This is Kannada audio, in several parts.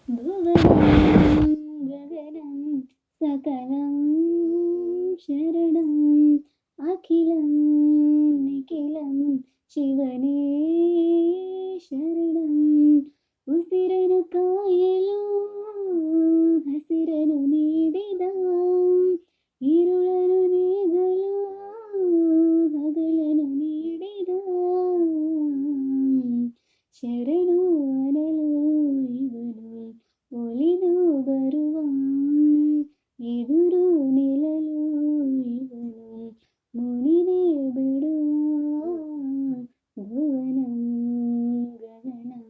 भुवनं गगनं सकलं शरणं अखिलं निखिलं ಶಿವನೇ ಶರಣಂ. ಉಸಿರನು ಕಾಯಲು ಹಸಿರನು ನೀಡಿದ, ഇരുಳನು ನೀಗಲು ಹಗಲನು ನೀಡಿದ, ಶರಣು ಅನಲು ಇವನು ಒಲಿದು ಬರುವ, ಎದುರು ನಿಲ್ಲಲು ಇವನು ಮುನಿದೇ ಬಿಡುವ. ಭುವನಂ ಗಗನಂ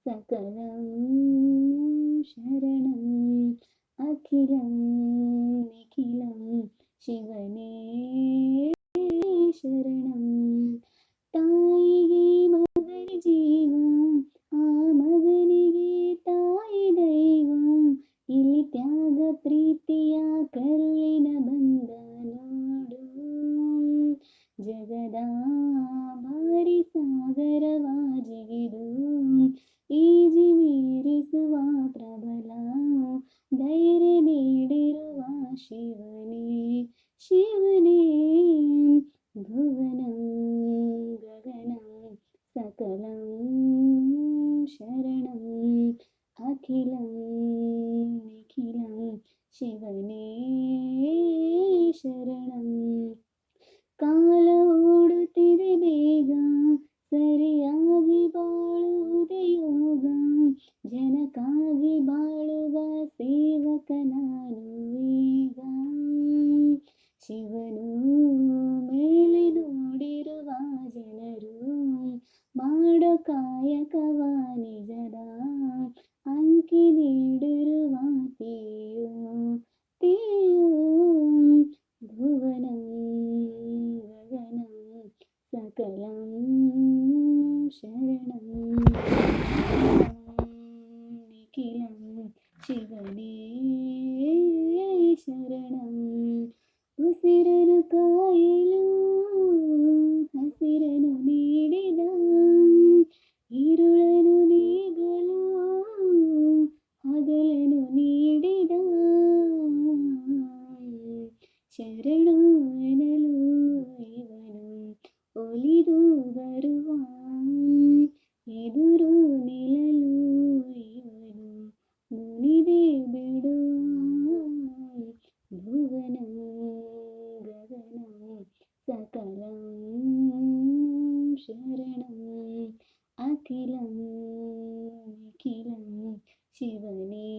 ಸಕಲಂ ಶರಣಂ ಅಖಿಲಂ ನಿಖಿಲಂ ಶಿವನೇ ಶರಣಂ. ತಾಯಿಗೆ ಮಗನ ಜೀವ, ಆ ಮಗನಿಗೆ ತಾಯಿ ದೈವ, ಇಲ್ಲಿ ತ್ಯಾಗ ಪ್ರೀತಿಯ ಕರುಳಿನ ಬಂದ ನೋಡು. ಜಗದ ಭಾರಿ ಸಾಗರವ ಜಿಗಿದು ಈಜಿ ಮೀರಿಸುವ ಪ್ರಬಲ ಧೈರ್ಯ ನೀಡಿರುವ ಶಿವನೇ ಶಿವನೇ. ಭುವನಂ ಗಗನಂ ಸಕಲಂ ಶರಣಂ ಅಖಿಲಂ ನಿಖಿಲಂ ಶಿವನೇ ಶರಣಂ. ಕಾಲ ಓಡುತ್ತಿದೆ ಬೇಗ, ಸರಿಯಾಗಿ ಬಾಳುವುದೇ ಯೋಗ, ಜನಕ್ಕಾಗಿ ಬಾಳುವ ಸೇವಕ ನಾನು ಈಗ. ಶಿವನು ಮೇಲೆ ನೋಡಿರುವ ಜನರು ಮಾಡೋ ಕಾಯಕವ ನಿಜದ ಅಂಕಿ ನೀಡಿರುವ ತೀಯೋ ತೀಯೋ. ಭುವನಂ ಗಗನಂ ಸಕಲಂ ಶರಣಂ ನಿಖಿಲಂ ಶಿವನೇ ಶರಣಂ. ಉಸಿರನು ಕಾಯಲು ಹಸಿರನು ನೀಡಿದ, ഇരുಳನು ನೀಗಲು ಹಗಲನು ನೀಡಿದ, ಶರಣು ಎನ್ನಲು ಇವನು ಒಲಿದು ಬರುವ, ಎದುರು ನಿಲ್ಲಲು ಇವನು ಮುನಿದೇ ಬಿಡುವ. ಭುವನಂ ಗಗನಂ ಸಕಲಂ ಶರಣಂ ಅಖಿಲಂ ನಿಖಿಲಂ ಶಿವನೇ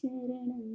ಶರಣಂ.